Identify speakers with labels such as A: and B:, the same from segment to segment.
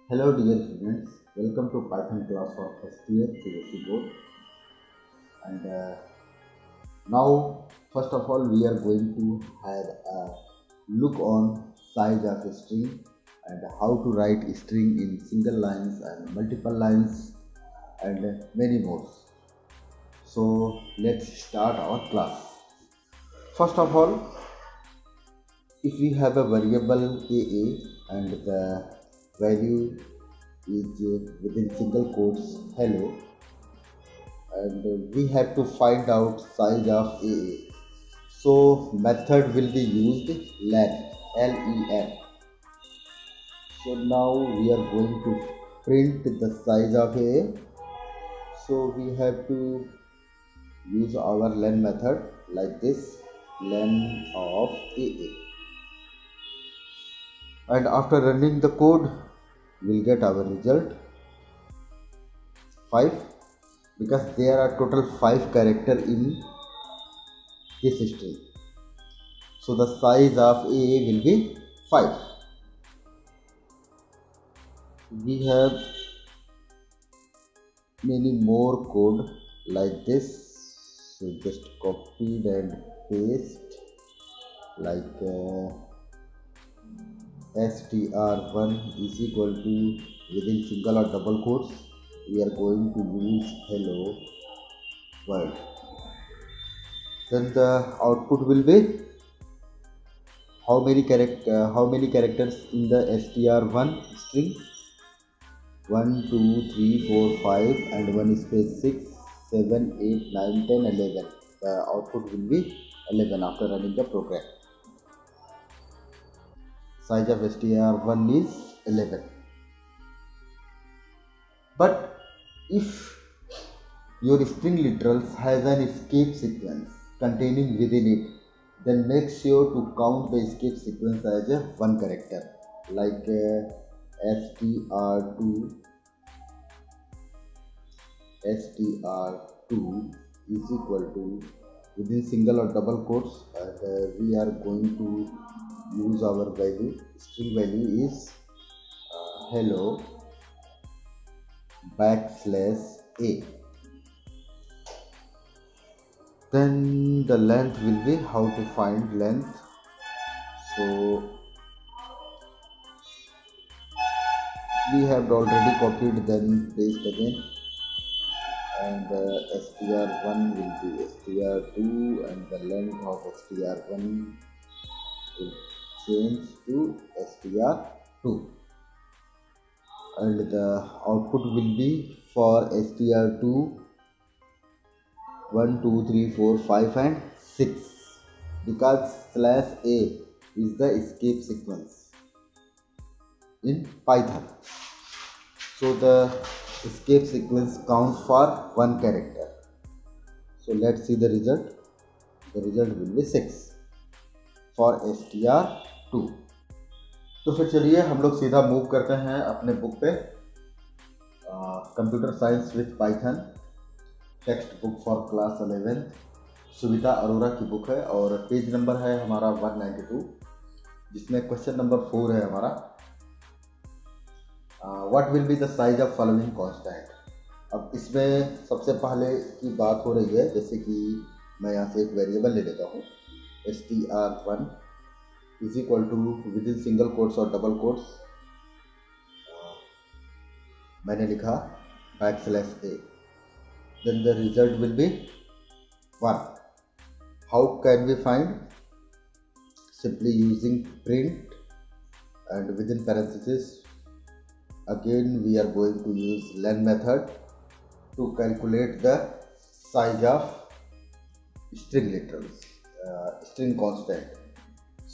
A: Hello dear students, welcome to Python class for STF CBSE board. And now, first of all, we are going to have a look on size of a string and how to write a string in single lines and multiple lines and many more. So let's start our class. First of all, if we have a variable AA and the value is within single quotes hello, and we have to find out size of AA. So method will be used len, len. So now we are going to print the size of AA. So we have to use our len method like this, len of AA. And after running the code, we'll get our result 5, because there are total 5 character in this string. So the size of AA will be 5. We have many more code like this. So just copied and paste like str1 is equal to within single or double quotes we are going to use hello world. Then the output will be how many characters in the str1 string. 1 2 3 4 5 and 1 space 6 7 8 9 10 11. The output will be 11 after running the program. Size of str1 is 11. But if your string literals has an escape sequence containing within it, then make sure to count the escape sequence as a one character, like str2 is equal to within single or double quotes, and we are going to use our value, string value is hello backslash a. Then the length will be how to find length. So we have already copied, then paste again, and str1 will be str2 and the length of str1 will change to str2, and the output will be for str2 1 2 3 4 5 and 6, because slash a is the escape sequence in Python. So the escape sequence counts for one character. So let's see the result. The result will be 6 for str2. तो फिर चलिए हम लोग सीधा move करते हैं अपने book पे, computer science with Python text book for class 11, सुविधा अरोरा की बुक है, और पेज नंबर है हमारा 192, जिसमें क्वेश्चन नंबर 4 है हमारा, what will be the size of following constant. अब इसमें सबसे पहले की बात हो रही है, जैसे कि मैं यहाँ से एक वेरिएबल ले लेता हूँ, str1 is equal to within single quotes और डबल कोट्स मैंने लिखा backslash a, then the result will be 1. How can we find? Simply using print and within parenthesis, again we are going to use len method to calculate the size of string literals, string constant.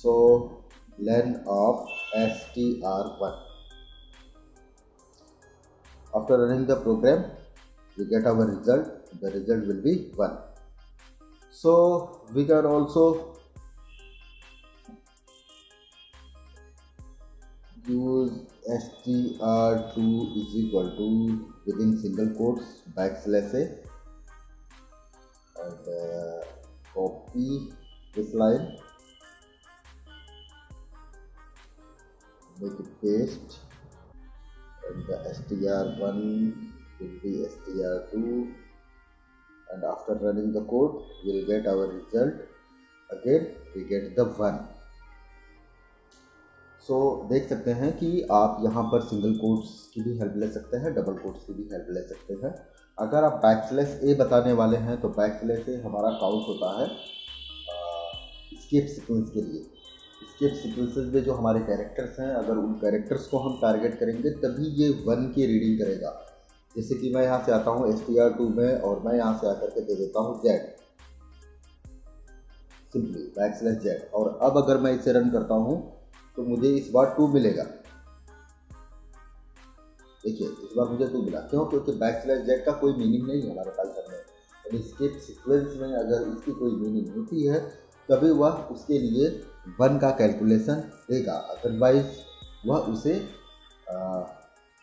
A: So len of str1. After running the program, we get our result. The result will be 1. So we can also use str2 is equal to within single quotes backslash a, and copy this line, make it paste, the str1 will be str2, and after running the code we'll get our result. Again we get the 1. सो देख सकते हैं कि आप यहाँ पर single quotes की भी help ले सकते हैं, डबल कोट्स की भी हेल्प ले सकते हैं। अगर आप बैकस्लैश ए बताने वाले हैं तो बैकस्लैश ए हमारा काउंट होता है स्किप सीक्वेंस के लिए। स्किप सीक्वेंसेस में जो हमारे कैरेक्टर्स हैं, अगर उन कैरेक्टर्स को हम टारगेट करेंगे तभी ये 1 की रीडिंग करेगा। जैसे कि मैं यहाँ से आता हूँ str2 में और मैं यहाँ से आकर के दे देता हूँ z, सिंपली बैकस्लैश z, और अब अगर मैं इसे रन करता हूँ तो मुझे इस बार 2 मिलेगा। देखिए इस बार मुझे 2 मिला, क्यों? क्योंकि बैकस्लैश z का कोई मीनिंग नहीं है हमारे पाइथन में, और स्किप सीक्वेंस में अगर इसकी कोई मीनिंग होती है तभी वह उसके लिए 1 का कैलकुलेशन देगा, अदरवाइज वह उसे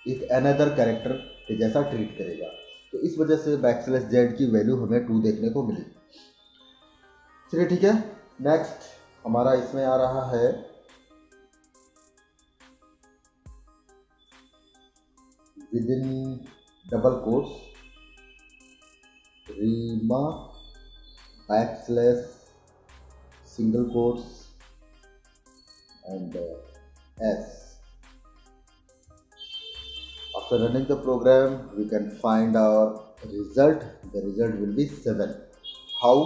A: एक अनदर कैरेक्टर के जैसा ट्रीट करेगा। तो इस वजह से बैकस्लैश z की वैल्यू हमें 2 देखने को मिली। चलिए ठीक है, नेक्स्ट हमारा इसमें आ रहा है within double quotes Reema backslash single quotes and s. After running the program we can find our result. The result will be 7. How?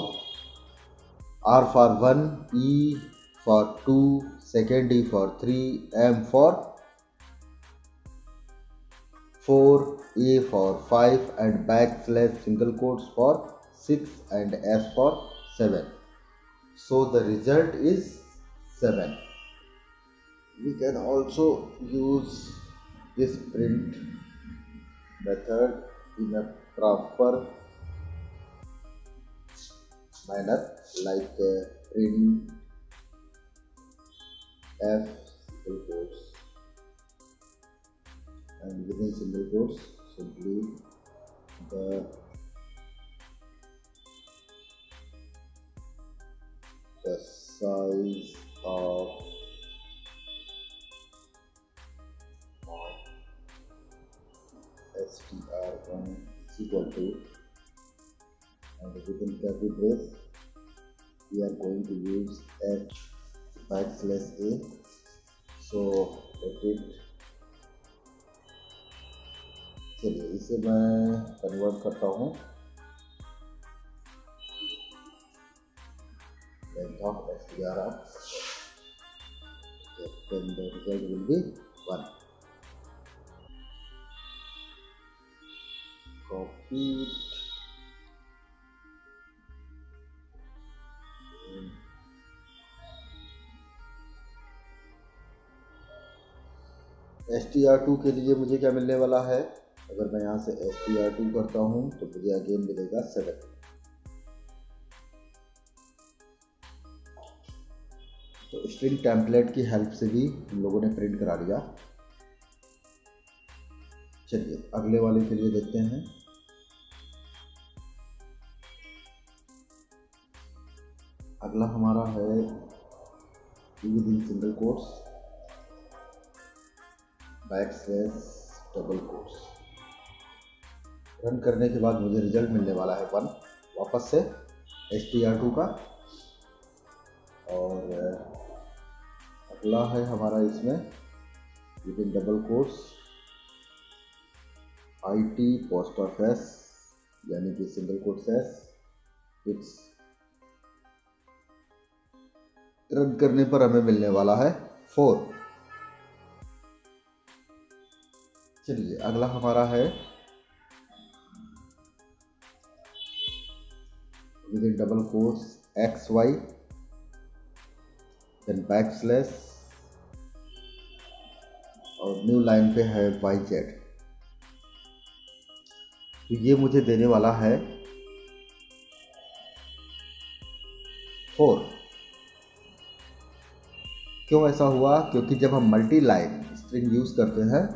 A: R for 1, E for 2, second E for 3, M for 4, A for 5 and backslash single quotes for 6 and S for 7. So the result is 7. We can also use this print method in a proper manner, like print F single quotes and within single quotes simply the size of str1 is equal to, and within curly brace we are going to use h backslash a. So let it, चलिए इसे मैं convert करता हूँ length of str, then the result will be 1. Copy it. str2 के लिए मुझे क्या मिलने वाला है? अगर मैं यहाँ से str2 करता हूँ तो मुझे अगेन मिलेगा 7। तो स्ट्रिंग टेम्पलेट की हेल्प से भी हम लोगों ने प्रिंट करा लिया। चलिए अगले वाले के लिए देखते हैं। अगला हमारा है within single quotes backslash double quotes. Run करने के बाद मुझे रिजल्ट मिलने वाला है 1 वापस से str2 का, और अगला है हमारा इसमें within double quotes IT post of s यानी कि single quotes s। It's run करने पर हमें मिलने वाला है 4। चलिए अगला हमारा है within double quotes xy then backslash और न्यू लाइन पे है yz। तो ये मुझे देने वाला है 4। क्यों ऐसा हुआ? क्योंकि जब हम मल्टी लाइन स्ट्रिंग यूज करते हैं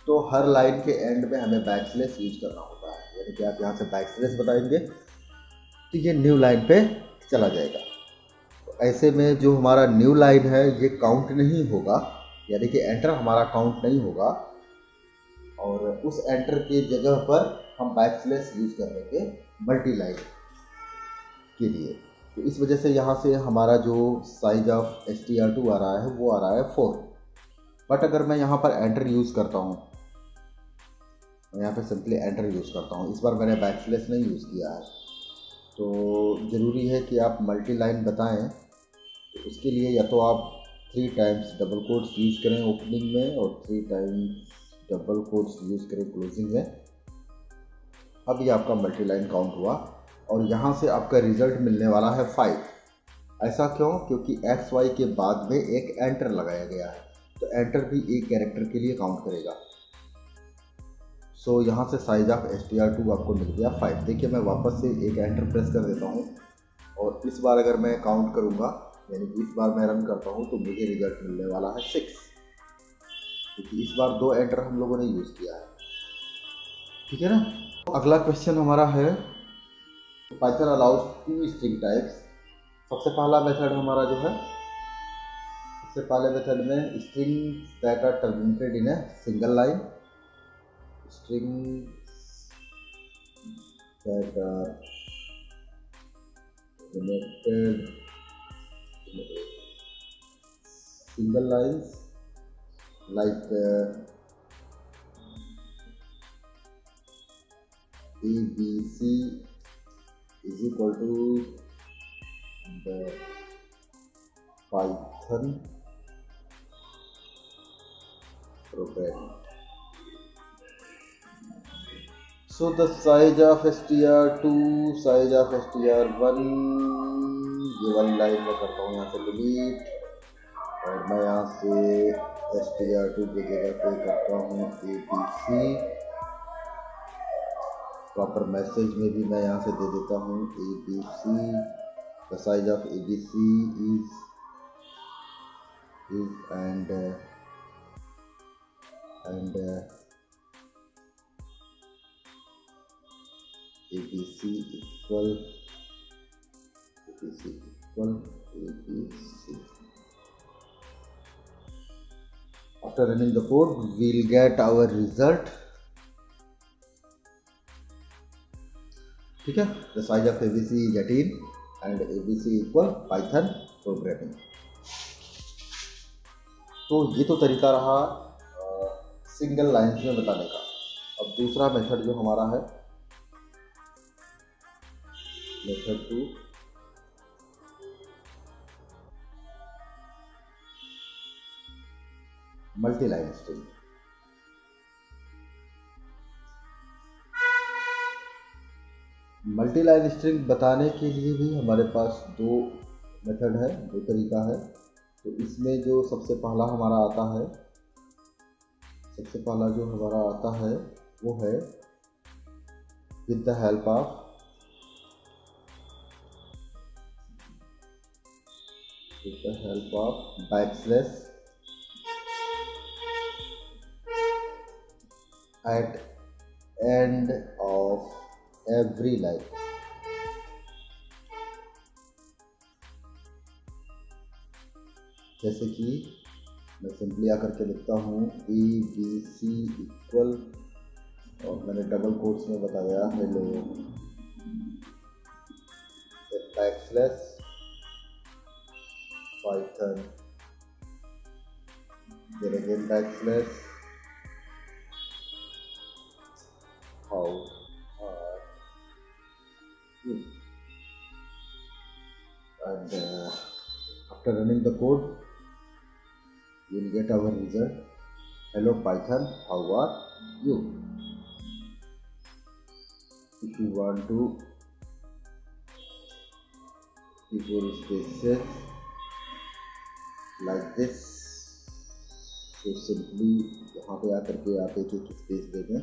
A: तो हर लाइन के एंड में हमें बैकस्लैश यूज करना होता है, यानी कि आप यहाँ से बैकस्लैश बताएंगे तो ये न्यू लाइन पे चला जाएगा। तो ऐसे में जो हमारा न्यू लाइन है ये काउंट नहीं होगा, यानी कि एंटर हमारा काउंट नहीं होगा, और उस एंटर के जगह पर हम बैकस्लैश यूज कर लेंगे मल्टी लाइन के लिए। तो इस वजह से यहाँ से हमारा जो साइज ऑफ str2 आ रहा है वो आ रहा है 4। बट अगर मैं यहाँ पर एंटर यूज करता हूँ, मैं यहाँ पे सिंपली एंटर यूज करता हूँ, इस बार मैंने बैकस्लैश नहीं यूज किया है। तो ज़रूरी है कि आप मल्टी लाइन बताएं, तो उसके लिए या तो आप 3 टाइम्स डबल कोट्स यूज करें ओपनिंग में और 3 टाइम्स डबल कोट्स यूज करें क्लोजिंग में। अब ये आपका मल्टी लाइन काउंट हुआ और यहाँ से आपका रिजल्ट मिलने वाला है 5। ऐसा क्यों? क्योंकि XY के बाद में एक एंटर लगाया गया है, तो एंटर भी एक कैरेक्टर के लिए काउंट करेगा। सो यहाँ से साइज ऑफ str2 आपको मिल गया 5। देखिए मैं वापस से एक एंटर प्रेस कर देता हूँ और इस बार अगर मैं काउंट करूँगा, यानी कि इस बार मैं रन करता हूँ, तो मुझे रिजल्ट मिलने वाला है 6, क्योंकि इस बार 2 एंटर हम लोगों ने यूज़ किया है। ठीक है ना। तो अगला क्वेश्चन हमारा है पाइथन अलाउज 2 स्ट्रिंग टाइप्स। सबसे पहला मेथड हमारा जो है, सबसे पहले मेथड में strings that are terminated in a single line, strings that are connected in a single lines like ABC is equal to the Python program. So the size of str2, size of str1, ये वाली line में करता हूँ यहाँ से delete, और मैं यहाँ से str2 की जगह पे करता हूँ ABC। प्रॉपर मैसेज में भी मैं यहाँ से दे देता हूँ ABC। The size of ABC is and ABC equal ABC. After running the code, we'll get our result. ठीक है। The size of ABC is 18 and ABC equal Python programming. तो ये तो तरीका रहा सिंगल लाइन्स में बताने का। अब दूसरा मेथड जो हमारा है, method 2, multi line string. Multi line string बताने के लिए भी हमारे पास 2 मेथड है, 2 तरीका है। तो इसमें जो सबसे पहला हमारा आता है, सबसे पहला जो हमारा आता है वो है with the help of backslash at end of every line। जैसे कि मैं सिंपली आकर के लिखता हूँ ABC इक्वल, और मैंने डबल कोट्स में बताया hello backslash Python, then again backslash how are you, and after running the code you will get our result, hello Python, how are you. If you want to before spaces like this, तो simply यहाँ पे आकर के आप एक space दे दें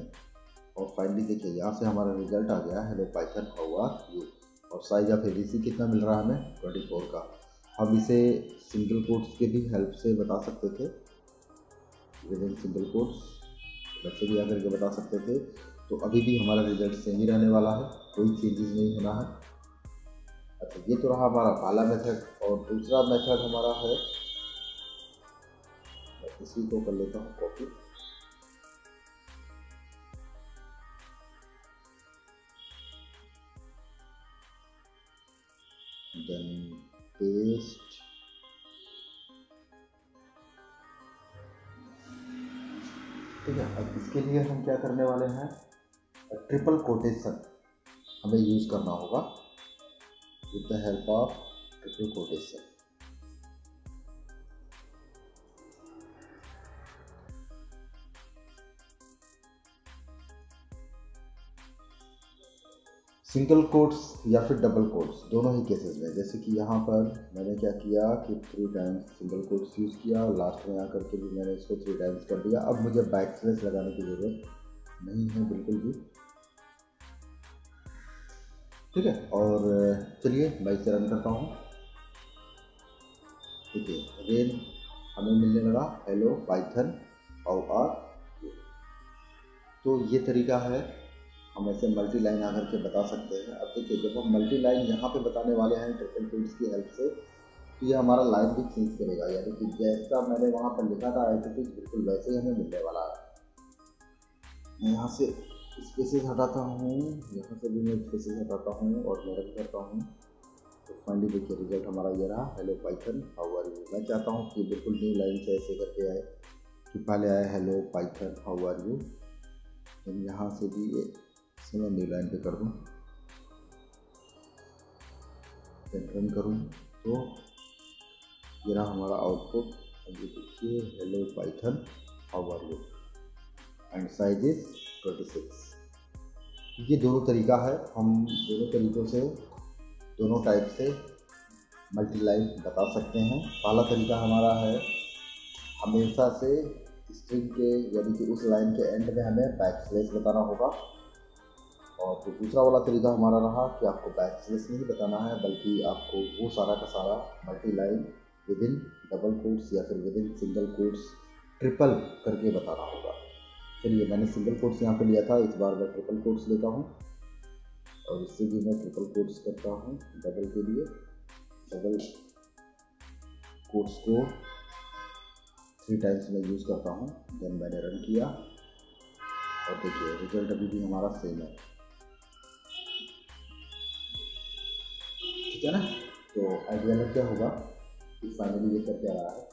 A: और finally देखिए यहाँ से हमारा रिजल्ट आ गया hello Python how are you. और साइज ऑफ ABC कितना मिल रहा है हमें 24 का। हम इसे सिंगल कोट्स के भी हेल्प से बता सकते थे, विद इन सिंगल कोट्स वैसे भी आकर के बता सकते थे। तो अभी भी हमारा रिजल्ट सेम ही रहने वाला है, कोई चेंजेस नहीं होना है। अच्छा, ये तो रहा हमारा पहला मेथड। और दूसरा मेथड हमारा है, इसी को कर लेता हूँ कॉपी। पेस्ट, ठीक है। अब इसके लिए हम क्या करने वाले हैं, ट्रिपल कोटेशन हमें यूज़ करना होगा with the help of triple quotation. Single quotes या फिर डबल कोट्स दोनों ही केसेस में, जैसे कि यहाँ पर मैंने क्या किया कि 3 टाइम्स सिंगल कोट्स यूज़ किया, लास्ट में आकर के भी मैंने इसको 3 टाइम्स कर दिया। अब मुझे बैक स्लैश लगाने की ज़रूरत नहीं है बिल्कुल भी, ठीक है। और चलिए मैं इसे रन करता हूँ। देखिए अगेन हमें मिलने लगा hello Python how are you. तो ये तरीका है, हम ऐसे मल्टी लाइन आकर के बता सकते हैं। अब देखिए जब हम मल्टी लाइन यहाँ पे बताने वाले हैं ट्रिपल कोट्स की हेल्प से, तो ये हमारा लाइन भी चेंज करेगा, यानी कि जैसा मैंने वहाँ पर लिखा था ऐसे बिल्कुल वैसे ही हमें मिलने वाला है। मैं यहाँ से स्पेसेस हटाता हूँ, यहाँ से भी मैं स्पेसेस हटाता हूँ और मैं रन करता हूँ। तो फाइनली देखिए रिजल्ट हमारा ये रहा, hello Python how are you. मैं चाहता हूँ कि बिल्कुल न्यू लाइन से ऐसे करके आए कि पहले आए hello Python how are you, यहाँ से भी इसे मैं न्यू लाइन पे कर दूँ, रन करूँ तो ये रहा हमारा आउटपुट। अभी देखिए hello Python how are you and size is 26। ये दोनों तरीका है, हम दोनों तरीक़ों से दोनों टाइप से मल्टी लाइन बता सकते हैं। पहला तरीका हमारा है हमेशा से स्ट्रिंग के यानी कि उस लाइन के एंड में हमें बैक स्लैश बताना होगा, और तो दूसरा वाला तरीका हमारा रहा कि आपको बैक स्लैश नहीं बताना है, बल्कि आपको वो सारा का सारा multi line with in double quotes या फिर with in single quotes triple करके बताना होगा। चलिए मैंने सिंगल कोट्स यहाँ पे लिया था, इस बार मैं ट्रिपल कोट्स लेता हूँ और इससे भी मैं ट्रिपल कोट्स करता हूँ। डबल के लिए डबल कोट्स को 3 टाइम्स मैं यूज़ करता हूँ, देन मैंने रन किया और देखिए रिजल्ट अभी भी हमारा सेम है, ठीक है ना। तो आइडिया में क्या होगा कि फाइनली ये करके आ रहा है।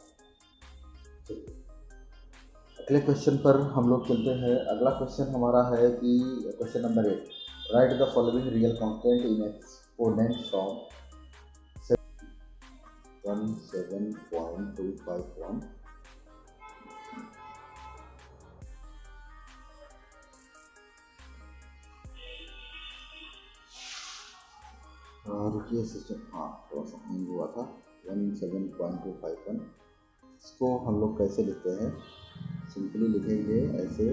A: अगले क्वेश्चन पर हम लोग चलते हैं। अगला क्वेश्चन हमारा है कि question number 8, right the following real constant in exponent from 17.251। रुकिए सिस्टम, हाँ थोड़ा सा हैंग हुआ था। 17.251 इसको हम लोग कैसे लिखते हैं, सिंपली लिखेंगे ऐसे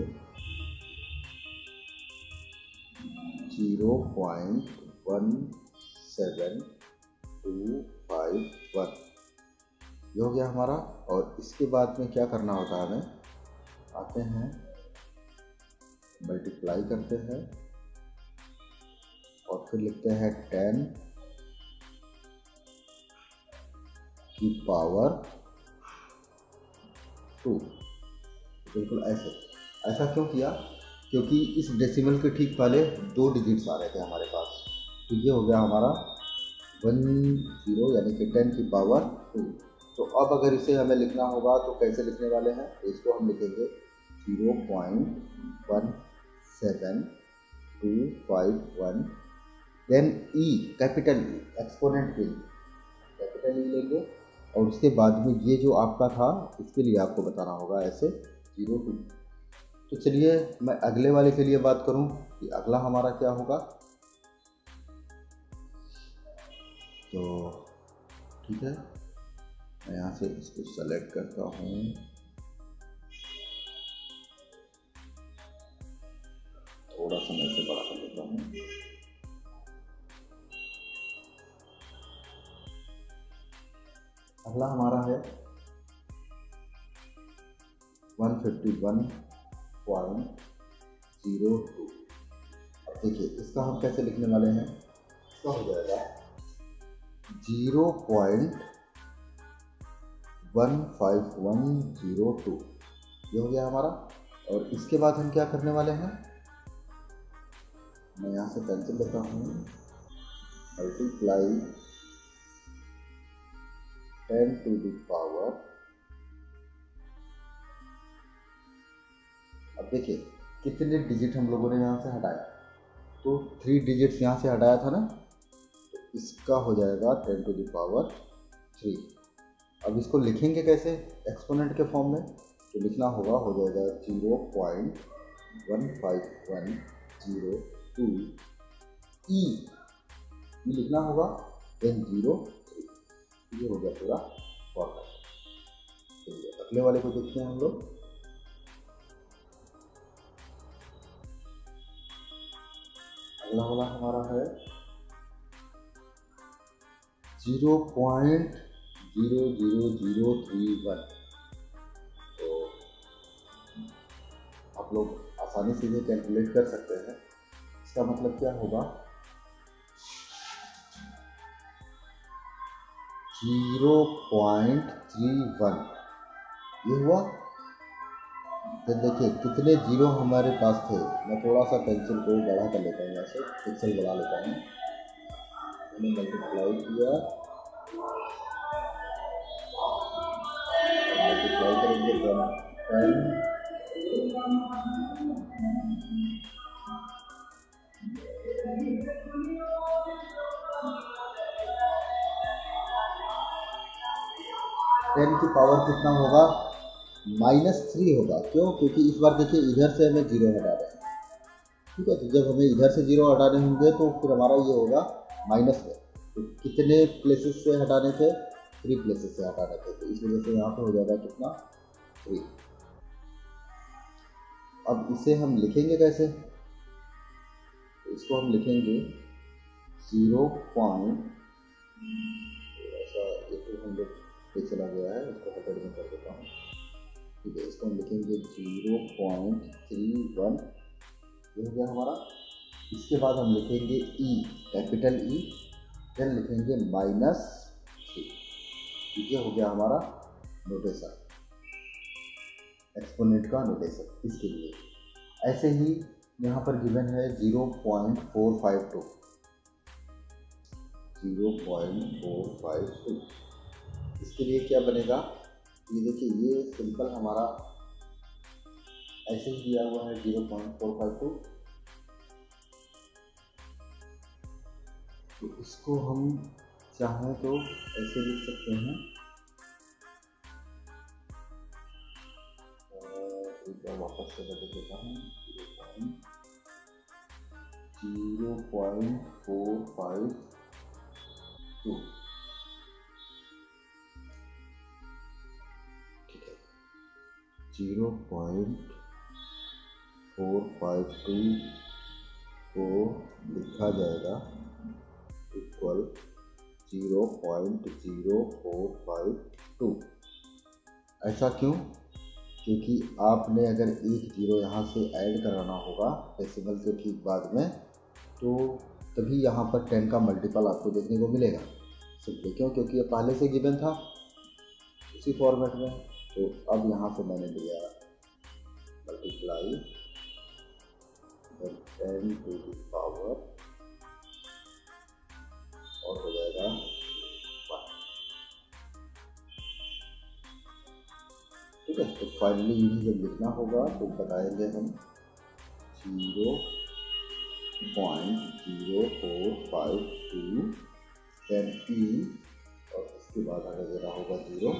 A: 0.17251 ये हो गया हमारा। और इसके बाद में क्या करना होता है, हमें आते हैं मल्टीप्लाई करते हैं और फिर लिखते हैं 10 की पावर 2। बिल्कुल ऐसे, ऐसा क्यों किया, क्योंकि इस डेसिमल के ठीक पहले 2 डिजिट्स आ रहे थे हमारे पास, तो ये हो गया हमारा 10 यानी कि 10 की पावर 2। तो अब अगर इसे हमें लिखना होगा तो कैसे लिखने वाले हैं, तो इसको हम लिखेंगे 0.17251 then E capital E exponent के लिए कैपिटल ई लेंगे और उसके बाद में ये जो आपका था इसके लिए आपको बताना होगा ऐसे 0 2। तो चलिए मैं अगले वाले के लिए बात करूं कि अगला हमारा क्या होगा। तो ठीक है, मैं यहाँ से इसको सेलेक्ट करता हूँ, थोड़ा सा मैं इसे बड़ा कर लेता हूँ। अगला हमारा है 151.02। अब देखिए इसका हम कैसे लिखने वाले हैं, इसका हो जाएगा 0.15102 ये हो गया हमारा। और इसके बाद हम क्या करने वाले हैं, मैं यहाँ से पेंसिल लेता हूँ, मल्टीप्लाई 10 टू द पावर, अब देखिए कितने डिजिट हम लोगों ने यहाँ से हटाया, तो 3 डिजिट्स यहाँ से हटाया था ना, तो इसका हो जाएगा 10 टू द पावर 3। अब इसको लिखेंगे कैसे एक्सपोनेंट के फॉर्म में, तो लिखना होगा, हो जाएगा 0.15102 ई लिखना होगा, देन 0, ये हो गया पूरा फॉर्मूला। चलिए अगले वाले को देखते हैं हम लोग। अगला वाला हमारा है 0.00031। तो आप लोग आसानी से ये कैलकुलेट कर सकते हैं। इसका मतलब क्या होगा, 0.31 ये हुआ। फिर देखिए कितने जीरो हमारे पास थे, मैं थोड़ा सा पेंसिल को बड़ा कर लेता हूँ, यहाँ से पिक्सल बढ़ा लेता हूँ, मैंने मल्टीप्लाई किया, मल्टीप्लाई करेंगे 10 की पावर कितना होगा, -3 होगा। क्यों? क्योंकि इस बार देखिए इधर से हमें 0 हटा रहे हैं, ठीक है। तो जब हमें इधर से 0 हटाने होंगे तो फिर हमारा ये होगा माइनस में। तो कितने प्लेसेस से हटाने थे, 3 प्लेसेस से हटाने थे, तो इस वजह से यहाँ पे हो जाएगा कितना, 3। अब इसे हम लिखेंगे कैसे, तो इसको हम लिखेंगे 0 पॉइंट, ऐसा 200 पे चला गया है, इसको 100 में कर देता हूँ, ठीक है। इसको हम लिखेंगे 0.31, ये हो गया हमारा। इसके बाद हम लिखेंगे ई, कैपिटल ई, देन लिखेंगे -3, ये हो गया हमारा नोटेशन, एक्सपोनेंट का नोटेशन इसके लिए। ऐसे ही यहाँ पर गिवन है 0.452, 0.452, इसके लिए क्या बनेगा, ये देखिए ये सिंपल हमारा ऐसे ही दिया हुआ है 0.452, तो इसको हम चाहें तो ऐसे लिख सकते हैं, वापस से बता देता हूँ, 0.452, ठीक है। 0.452 को लिखा जाएगा इक्वल 0.0452। ऐसा क्यों? क्योंकि आपने अगर एक जीरो यहाँ से ऐड कराना होगा डेसिमल के ठीक बाद में, तो तभी यहाँ पर 10 का मल्टीपल आपको देखने को मिलेगा। सिंपली क्यों? क्योंकि ये पहले से गिवन था उसी फॉर्मेट में। तो अब यहाँ से मैंने दिया मल्टीप्लाई 10 टू द पावर और हो जाएगा 1, ठीक है। तो फाइनली यही जब लिखना होगा तो बताएंगे हम 0.0452 10 ई और इसके बाद आगे देना होगा 0।